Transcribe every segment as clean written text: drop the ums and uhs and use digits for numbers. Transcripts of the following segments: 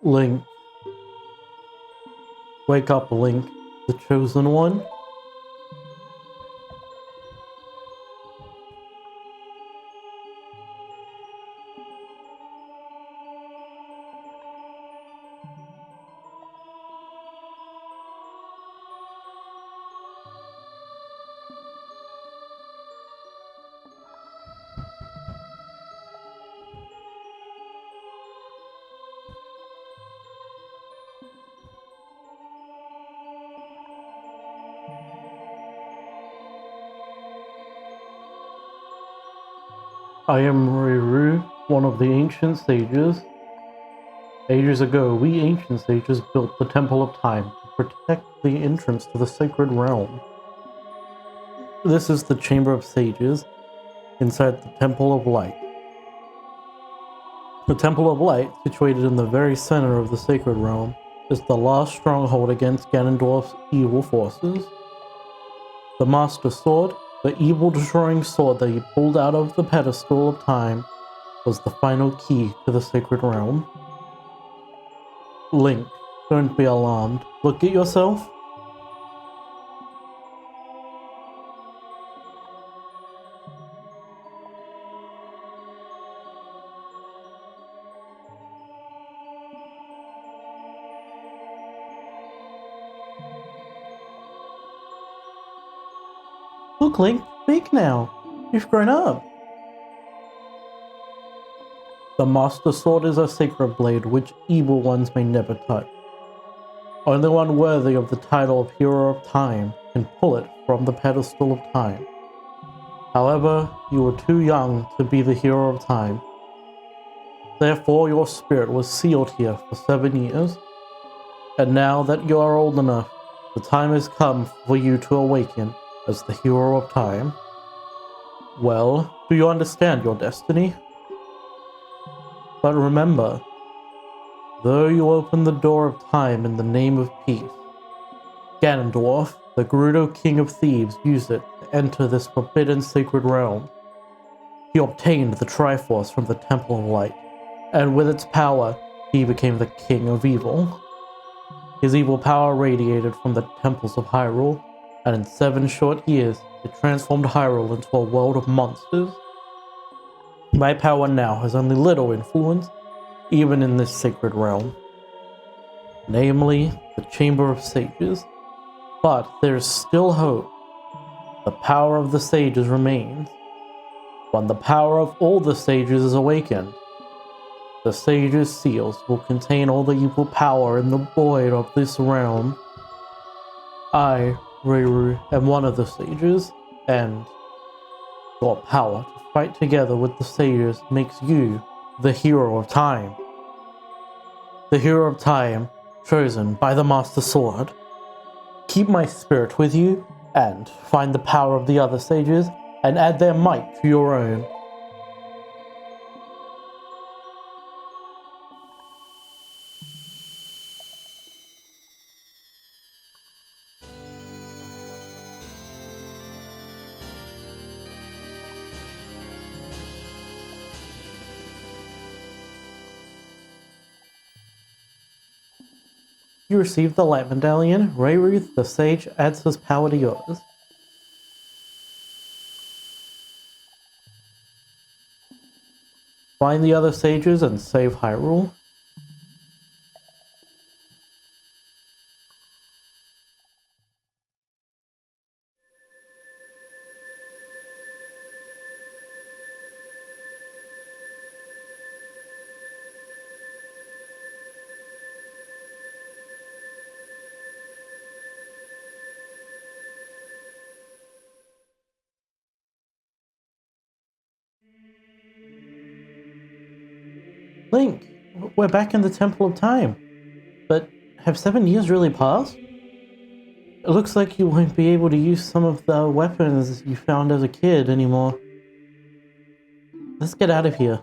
Link. Wake up, Link, the chosen one. I am Ruru, one of the ancient sages. Ages ago, we ancient sages built the Temple of Time to protect the entrance to the sacred realm. This is the Chamber of Sages inside the Temple of Light. The Temple of Light, situated in the very center of the sacred realm, is the last stronghold against Ganondorf's evil forces. The Master Sword, the evil-destroying sword that he pulled out of the pedestal of time, was the final key to the sacred realm. Link, don't be alarmed. Look at yourself. Look, Link, speak now. You've grown up. The Master Sword is a sacred blade which evil ones may never touch. Only one worthy of the title of Hero of Time can pull it from the pedestal of time. However, you were too young to be the Hero of Time. Therefore, your spirit was sealed here for 7 years. And now that you are old enough, the time has come for you to awaken as the Hero of Time. Well, do you understand your destiny? But remember, though you open the door of time in the name of peace, Ganondorf, the Gerudo King of Thieves, used it to enter this forbidden sacred realm. He obtained the Triforce from the Temple of Light, and with its power, he became the King of Evil. His evil power radiated from the temples of Hyrule, and in 7 short years, it transformed Hyrule into a world of monsters. My power now has only little influence, even in this sacred realm. Namely, the Chamber of Sages. But there is still hope. The power of the sages remains. When the power of all the sages is awakened, the sages' seals will contain all the evil power in the void of this realm. I, Ruru, am one of the sages, and your power to fight together with the sages makes you the Hero of Time. The Hero of Time, chosen by the Master Sword. Keep my spirit with you, and find the power of the other sages, and add their might to your own. You receive the Light Medallion. Rayruth, the Sage, adds his power to yours. Find the other sages and save Hyrule. Link, we're back in the Temple of Time. But have 7 years really passed? It looks like you won't be able to use some of the weapons you found as a kid anymore. Let's get out of here.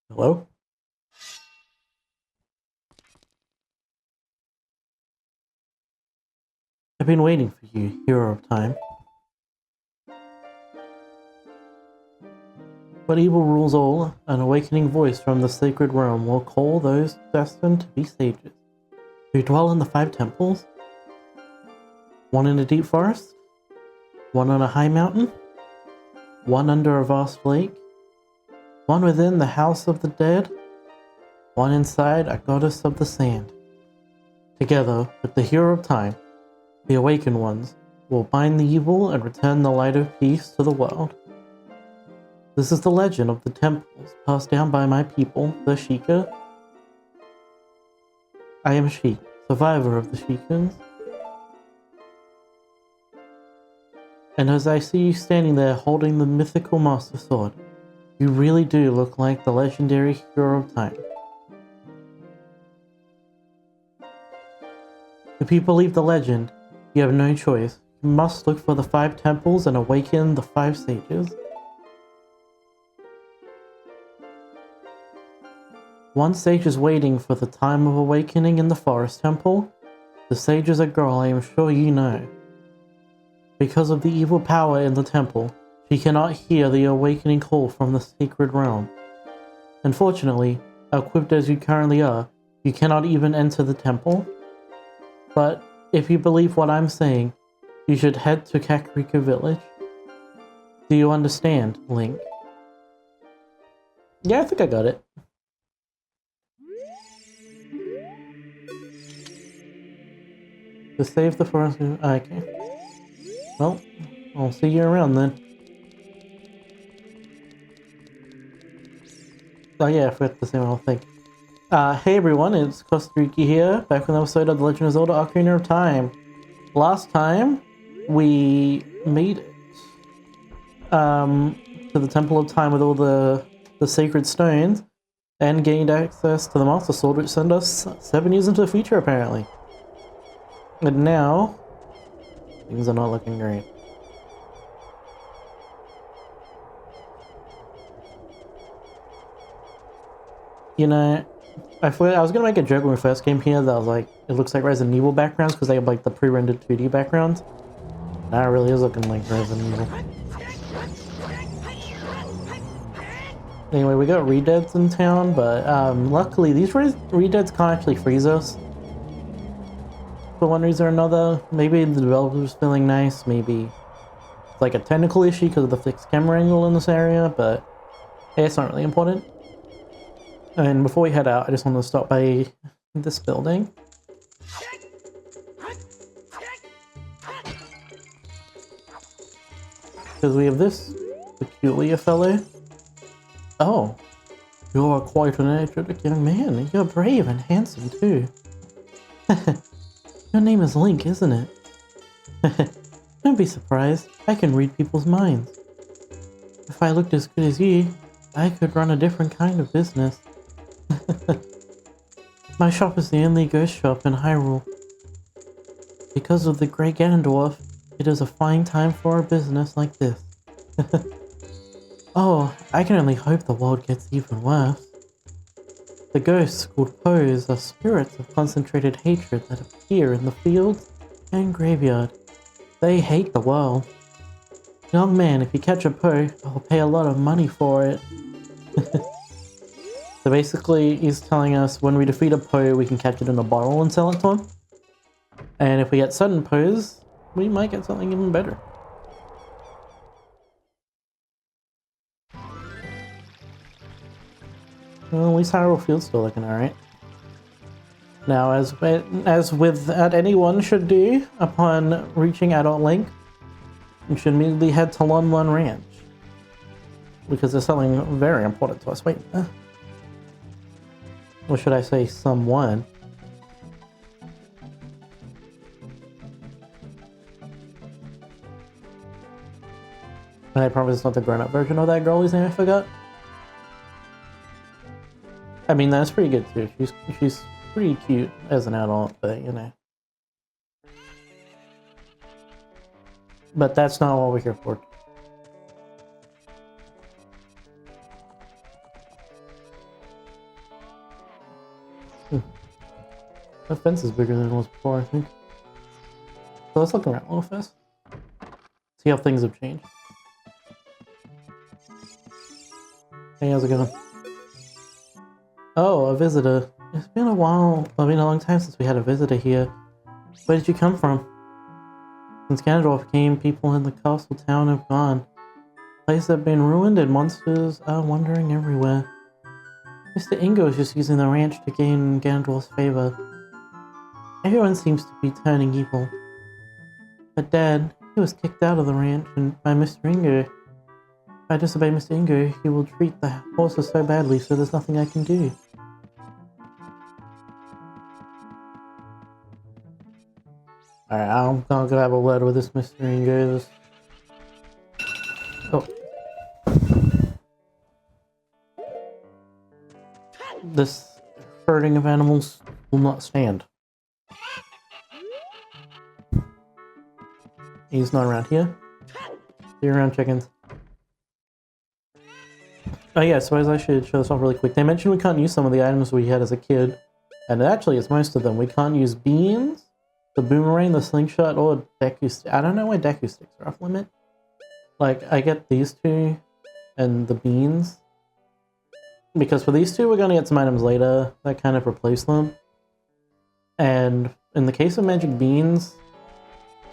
Hello? been waiting for you, hero of time. But evil rules all, an awakening voice from the sacred realm will call those destined to be sages, who dwell in the 5 temples. One in a deep forest, one on a high mountain, one under a vast lake, one within the house of the dead, one inside a goddess of the sand. Together with the hero of time, the awakened ones will bind the evil and return the light of peace to the world. This is the legend of the temples passed down by my people, the Sheikah. I am Sheik, survivor of the Sheikahs. And as I see you standing there holding the mythical Master Sword, you really do look like the legendary hero of time. If you believe the legend, you have no choice. You must look for the 5 temples and awaken the 5 sages. One sage is waiting for the time of awakening in the forest temple. The sage is a girl I am sure you know. Because of the evil power in the temple, she cannot hear the awakening call from the sacred realm. Unfortunately, equipped as you currently are, you cannot even enter the temple. But if you believe what I'm saying, you should head to Kakariko village. Do you understand, Link? Yeah, I think I got it. To save the forest. Okay. Well, I'll see you around then. Oh yeah, I forgot to say one whole thing. Hey everyone, it's Kostaruki here, back with an episode of The Legend of Zelda Ocarina of Time. Last time, we made it to the Temple of Time with all the sacred stones, and gained access to the Master Sword, which sent us 7 years into the future apparently. And now, things are not looking great. You know, I was gonna make a joke when we first came here that I was like, it looks like Resident Evil backgrounds because they have like the pre-rendered 2D backgrounds. Now it really is looking like Resident Evil. Anyway, we got Redeads in town, but luckily these Redeads can't actually freeze us. For one reason or another, maybe the developer's feeling nice, maybe it's like a technical issue because of the fixed camera angle in this area, but hey, it's not really important. And before we head out, I just want to stop by this building. Because we have this peculiar fellow. Oh, you're quite an energetic young man. You're brave and handsome too. Your name is Link, isn't it? Don't be surprised. I can read people's minds. If I looked as good as you, I could run a different kind of business. My shop is the only ghost shop in Hyrule. Because of the Great Ganondorf, it is a fine time for a business like this. Oh, I can only hope the world gets even worse. The ghosts called Poes are spirits of concentrated hatred that appear in the fields and graveyard. They hate the world. Young man, if you catch a Poe, I'll pay a lot of money for it. So basically, he's telling us when we defeat a Poe, we can catch it in a bottle and sell it to him. And if we get sudden Poes, we might get something even better. Well, at least Hyrule Field's still looking alright. Now, as with anyone should do upon reaching Adult Link, you should immediately head to Lon Lon Ranch. Because there's something very important to us. Wait, or should I say someone? I promise it's not the grown-up version of that girl whose name I forgot. I mean, that's pretty good too. She's pretty cute as an adult, but you know. But that's not what we're here for. That fence is bigger than it was before, I think. So let's look around a little first. See how things have changed. Hey, how's it going? Oh, a visitor. It's been a while. I mean, a long time since we had a visitor here. Where did you come from? Since Ganondorf came, people in the castle town have gone. Places have been ruined and monsters are wandering everywhere. Mr. Ingo is just using the ranch to gain Ganondorf's favor. Everyone seems to be turning evil. But Dad, he was kicked out of the ranch and by Mr. Ingo. If I disobey Mr. Ingo, he will treat the horses so badly, so there's nothing I can do. Alright, I'm gonna grab a word with this Mr. Ingo. Oh. This herding of animals will not stand. He's not around here. You're around, chickens. Oh yeah, so as I should show this off really quick. They mentioned we can't use some of the items we had as a kid. And actually it's most of them. We can't use beans, the boomerang, the slingshot, or Deku stick. I don't know why Deku sticks are off limit. Like, I get these two and the beans. Because for these two we're gonna get some items later that kind of replace them. And in the case of magic beans,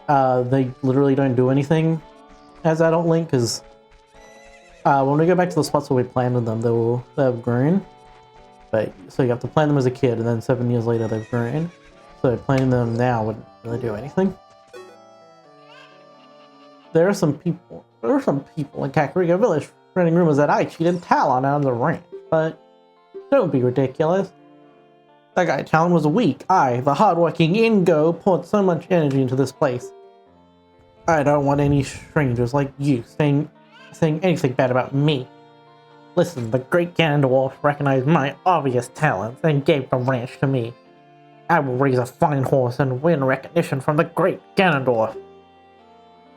they literally don't do anything as Adult Link, because when we go back to the spots where we planted them, they've grown. But so you have to plant them as a kid, and then 7 years later they've grown. So planting them now wouldn't really do anything. There are some people in Kakariko Village spreading rumors that I cheated Talon out of the ranch, but don't be ridiculous. That guy Talon was weak. I, the hardworking Ingo, poured so much energy into this place. I don't want any strangers like you saying anything bad about me. Listen, the great Ganondorf recognized my obvious talents and gave the ranch to me. I will raise a fine horse and win recognition from the great Ganondorf.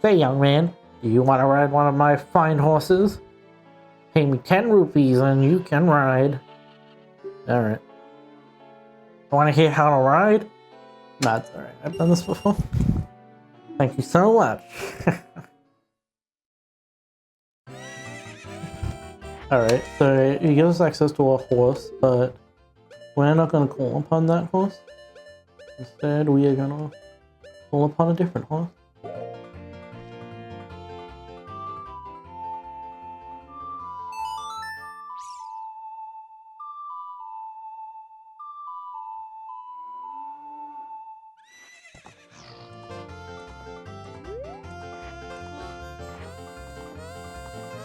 Say, young man, do you want to ride one of my fine horses? Pay me 10 rupees and you can ride. Alright. Want to hear how to ride? That's alright, I've done this before. Thank you so much. Alright, so he gives us access to a horse, but we're not going to call upon that horse. Instead, we are going to call upon a different horse.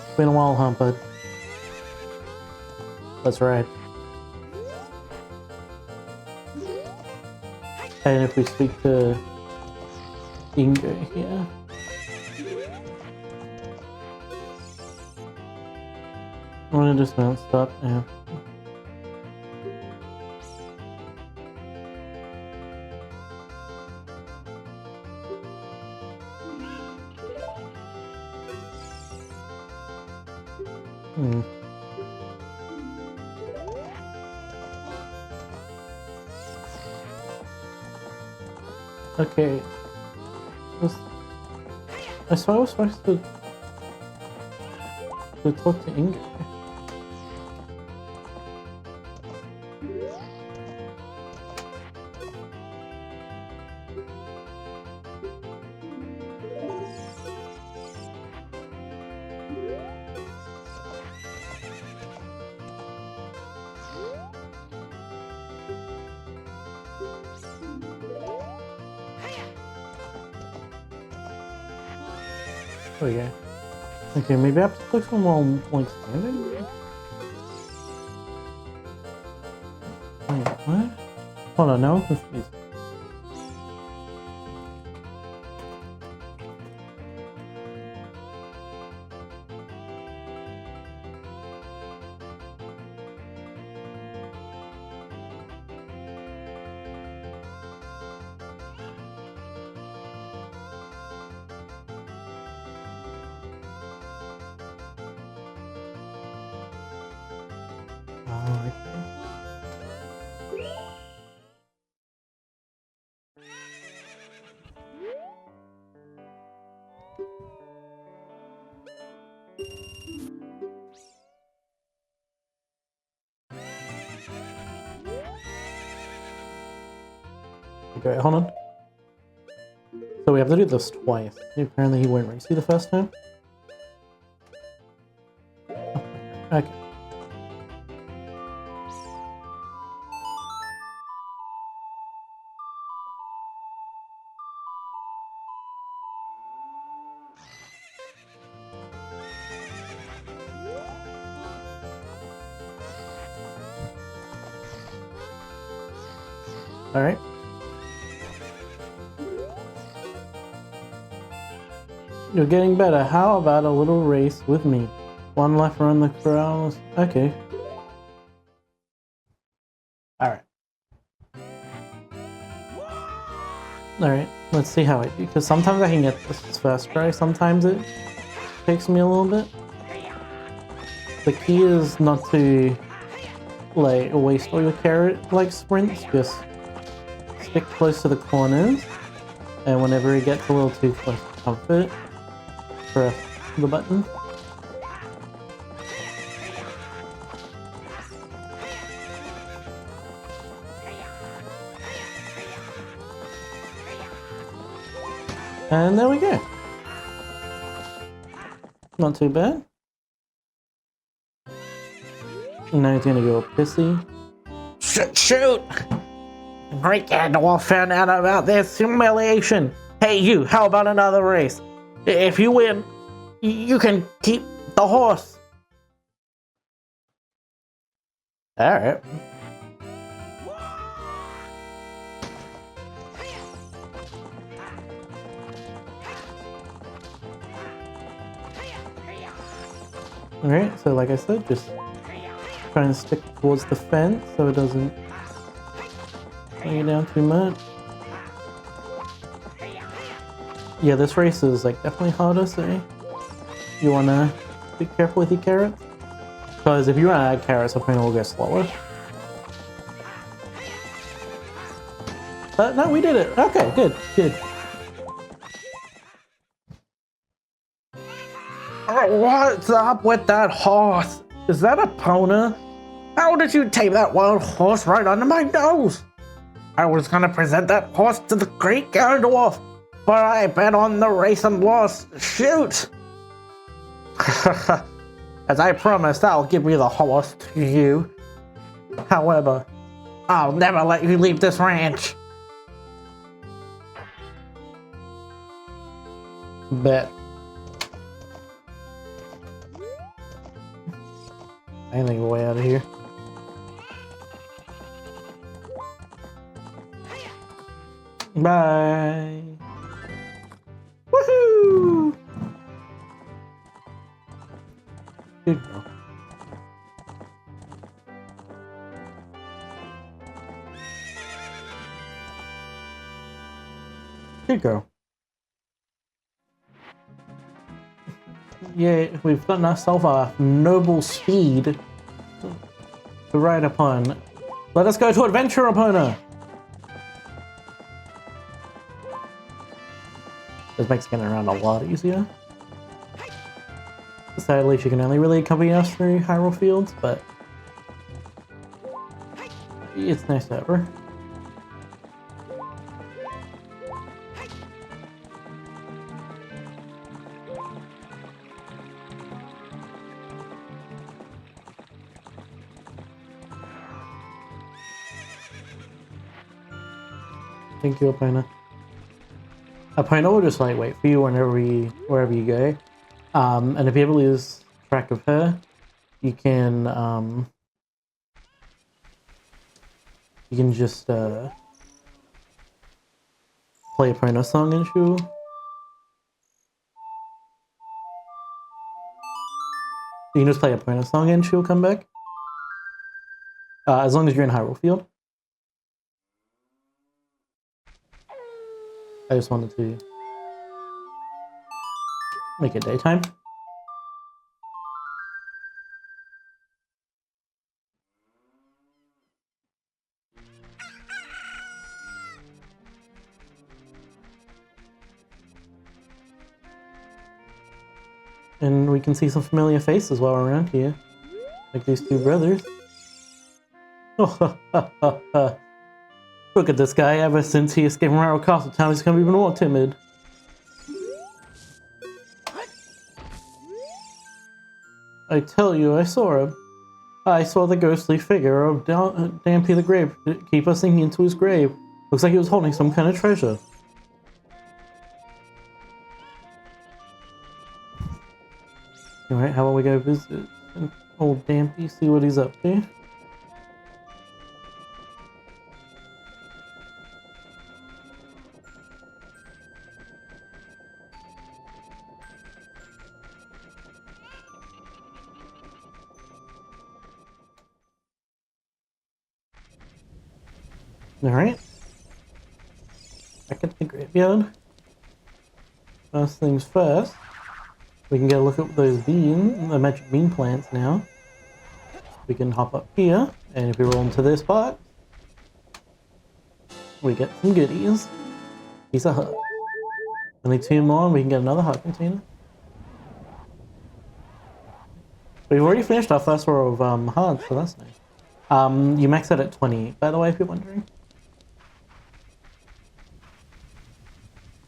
It's been a while, huh, bud? That's right. And if we speak to Ingo here... I'm gonna dismount, stop, yeah. Okay. I saw I was supposed to talk to Ingo. Oh yeah. Okay, maybe I have to click from while I'm like standing? Wait, what? Hold on, now I'm confused. Oh, okay. Okay, hold on. So we have to do this twice. Apparently he won't race you the first time. Okay. Alright. You're getting better. How about a little race with me? One lap around the corrals. Okay. Alright. Alright, let's see how I do. Because sometimes I can get this first try, sometimes it takes me a little bit. The key is not to like waste all your carrot like sprints, just stick close to the corners, and whenever it gets a little too close to comfort, press the button. And there we go. Not too bad. Now he's gonna go pissy. Shoot! The great Gandalf found out about this humiliation. Hey you, how about another race? If you win, you can keep the horse. Alright. Alright, so like I said, just trying to stick towards the fence so it doesn't weigh you down too much. Yeah, this race is like definitely harder, so you wanna be careful with your carrots. Because if you run out of carrots, the opponent will go slower. But no, we did it. Okay, good, good. What's up with that horse? Is that a pony? How did you take that wild horse right under my nose? I was gonna present that horse to the great Gandalf, but I bet on the race and lost. Shoot! As I promised, I'll give you the horse to you. However, I'll never let you leave this ranch. Bet. I think we're way out of here. Bye. Woohoo! Good girl. Good girl. Yeah, we've gotten ourselves a noble speed to ride upon. Let us go to adventure, Epona! This makes getting around a lot easier. Sadly, she can only really accompany us through Hyrule Fields, but it's nice to have her. Thank you, Epona. Epona will just like wait for you wherever you go. And if you ever lose track of her, you can just play Epona song and she'll. You can just play Epona song and she'll come back. As long as you're in Hyrule Field. I just wanted to make it daytime. And we can see some familiar faces while we're around here. Like these two brothers. Oh, ha, ha, ha, ha. Look at this guy. Ever since he escaped from our castle town, he's become even more timid. I tell you, I saw him. I saw the ghostly figure of Dampy the Grave keep us sinking into his grave. Looks like he was holding some kind of treasure. Alright, how about we go visit old Dampy, see what he's up to? Alright. Back into the graveyard. First things first, we can get a look at those the magic bean plants now. We can hop up here, and if we roll into this box, we get some goodies. Piece of heart. Only 2 more, and we can get another heart container. We've already finished our first row of hearts, so that's nice. You max out at 20, by the way, if you're wondering.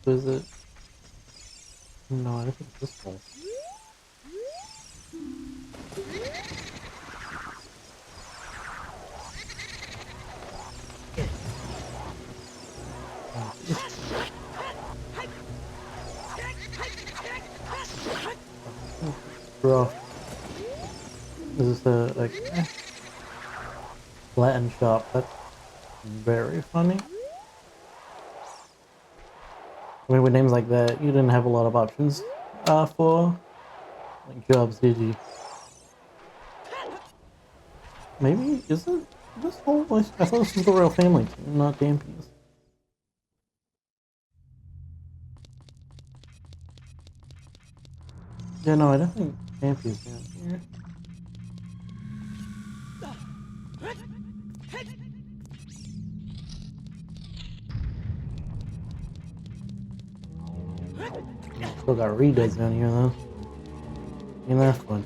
Is it? No, I don't think it's this full. Rough. This is a Latin shop. That's very funny. I mean, with names like that, you didn't have a lot of options for like jobs, did you? Maybe is it this whole? I thought this was the royal family team, not Dampy's. Yeah, no, I don't think Dampy's down here. Still got redeads down here though. And they're fun.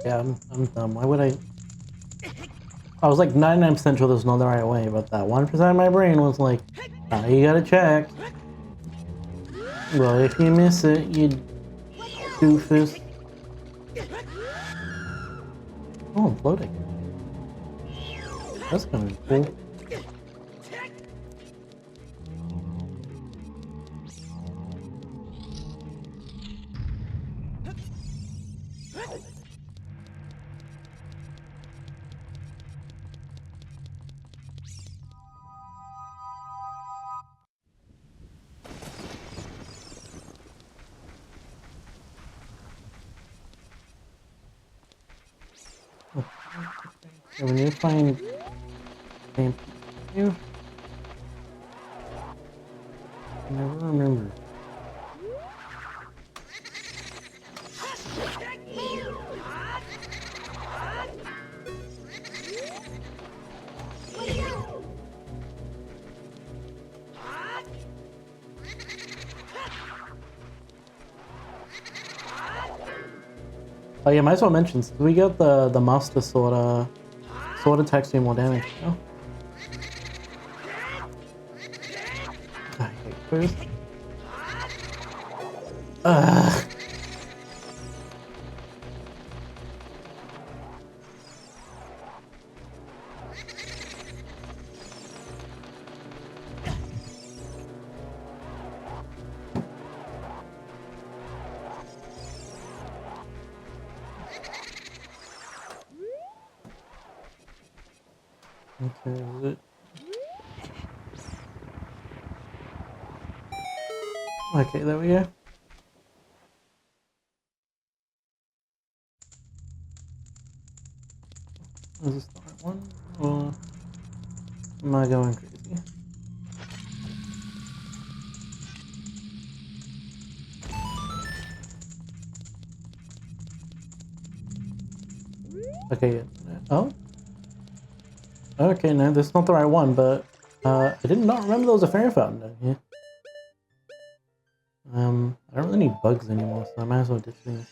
Yeah, I'm dumb. Why would I was like 99% sure there's not the right way, but that 1% of my brain was like, ah, you gotta check. Well, if you miss it, you doofus. Oh, I'm floating. That's kind of cool. So when you find you never remember. Oh yeah, might as well mention, since we got the master sword attacks do more damage, you know? Okay, first. Okay, is it? Okay, there we go. Is this the right one? Or am I going crazy? Okay, oh? Okay, no, this is not the right one, but I did not remember there was a fairy fountain down here. I don't really need bugs anymore, so I might as well ditch these.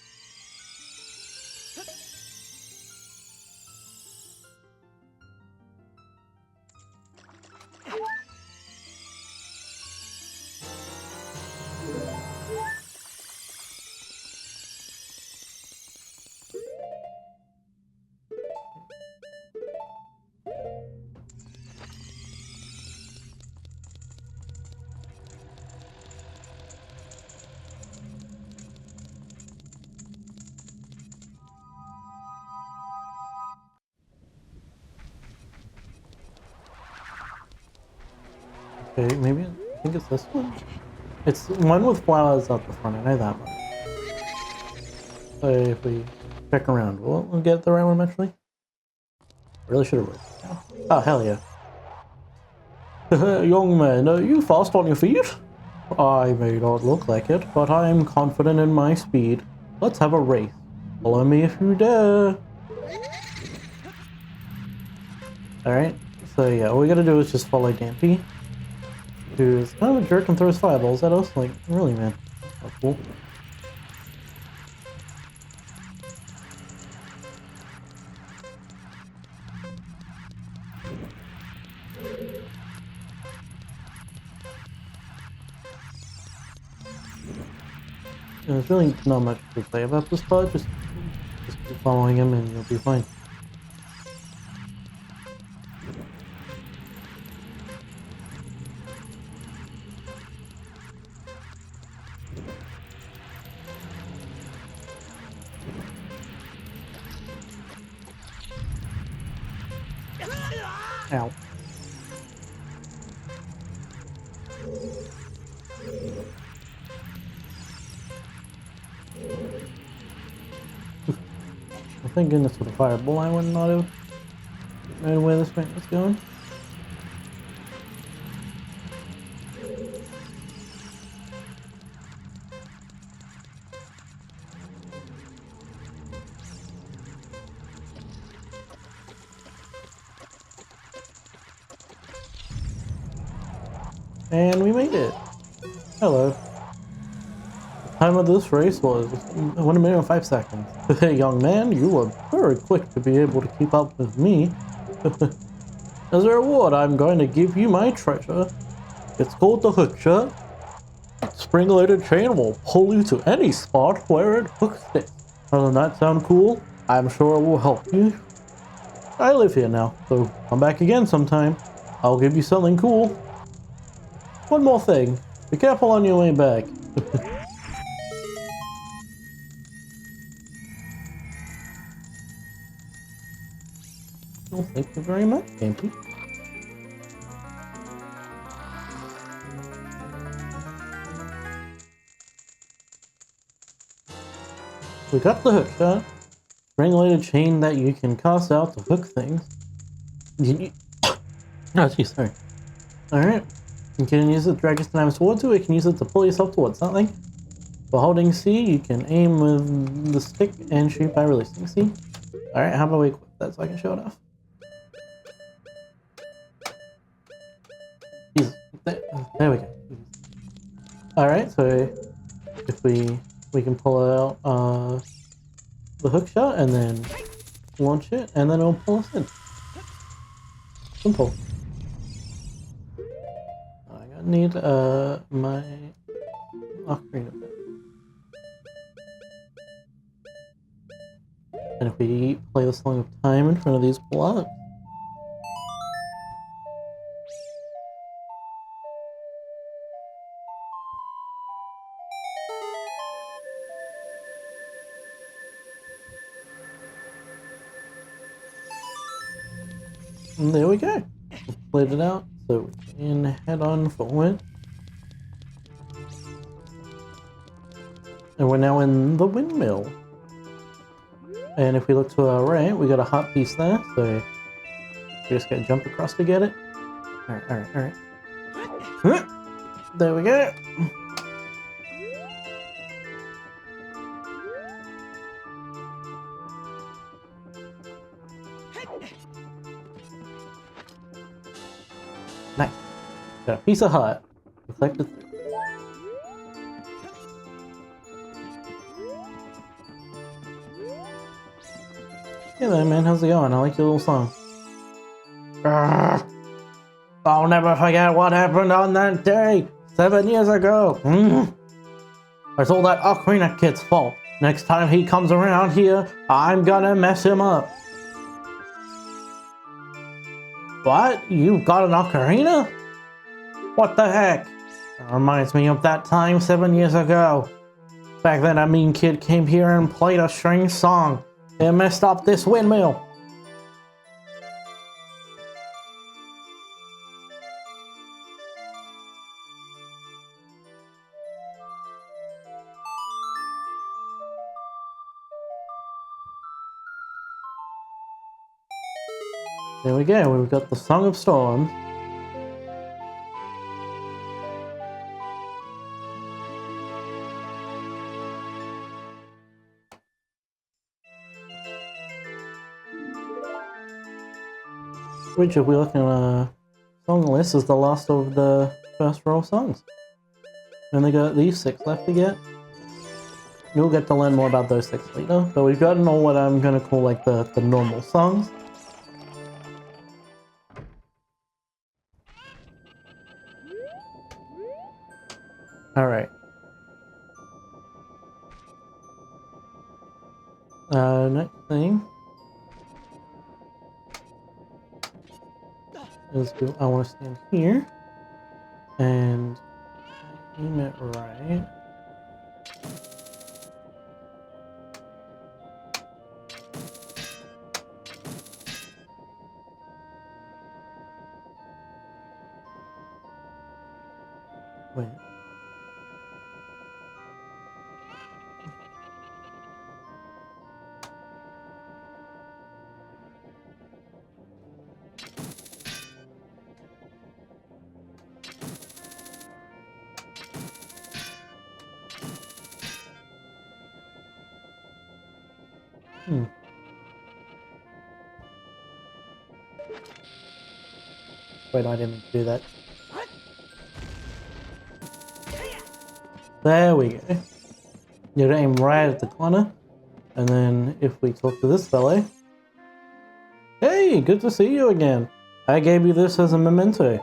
Okay, maybe I think it's this one. It's one with flowers out the front. I know that one. So if we check around, we'll get the right one eventually. Really should have wrote this down. Oh hell yeah! Young man, are you fast on your feet? I may not look like it, but I am confident in my speed. Let's have a race. Follow me if you dare. Alright, so yeah, all we gotta do is just follow Dampy, who's kind of a jerk and throws fireballs at us. Like, really, man. That's cool. There's really not much to say about this part, just keep following him and you'll be fine. Ow. Thank goodness for the fireball, I would not have known where this thing was going. And we made it! Hello. The time of this race was 1 minute and 5 seconds. Young man, you were very quick to be able to keep up with me. As a reward, I'm going to give you my treasure. It's called the hook shot. Spring-loaded chain will pull you to any spot where it hooks it. Doesn't that sound cool? I'm sure it will help you. I live here now, so come back again sometime. I'll give you something cool. One more thing. Be careful on your way back. Well, thank you very much, Dampy. We got the hook shot. Spring-loaded chain that you can cast out to hook things. Oh, geez, sorry. Alright. You can use it to drag your slime towards you, or you can use it to pull yourself towards something. For holding C, you can aim with the stick and shoot by releasing C. Alright, how about we equip that so I can show it off? Jesus. There we go. Alright, so if we can pull out the hook shot and then launch it, and then it'll pull us in. Simple. I need my Ocarina of Time. And if we play the Song of Time in front of these blocks, and there we go. Played it out, so we can head on forward. And we're now in the windmill. And if we look to our right, we got a hot piece there, so we just gotta jump across to get it. Alright. There we go. Nice. Got a piece of heart. Reflected through. Hey there, man. How's it going? I like your little song. I'll never forget what happened on that day 7 years ago. It's all that Ocarina kid's fault. Next time he comes around here, I'm gonna mess him up. What? You got an Ocarina? What the heck? That reminds me of that time 7 years ago. Back then a mean kid came here and played a strange song. It messed up this windmill. There we go, we've got the Song of Storms. Which, if we look at a song list, is the last of the first row of songs. And they got these 6 left to get. You'll get to learn more about those 6 later, but we've gotten all what I'm gonna call like the normal songs. Alright. Next thing is I want to stand here and aim it right. Wait. Wait, I didn't do that. There we go. You aim right at the corner, and then if we talk to this fellow, hey, good to see you again. I gave you this as a memento.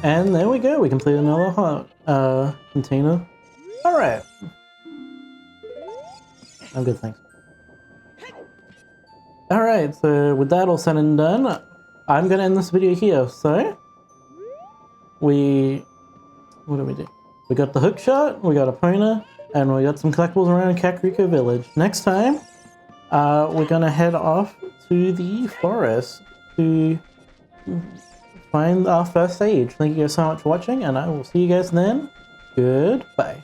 And there we go. We complete another heart container. All right. I'm good, thanks. All right. So with that all said and done, I'm gonna end this video here. So what do we do? We got the hook shot, we got a Epona, and we got some collectibles around Kakariko Village. Next time, we're gonna head off to the forest to find our first stage. Thank you guys so much for watching, and I will see you guys then. Goodbye.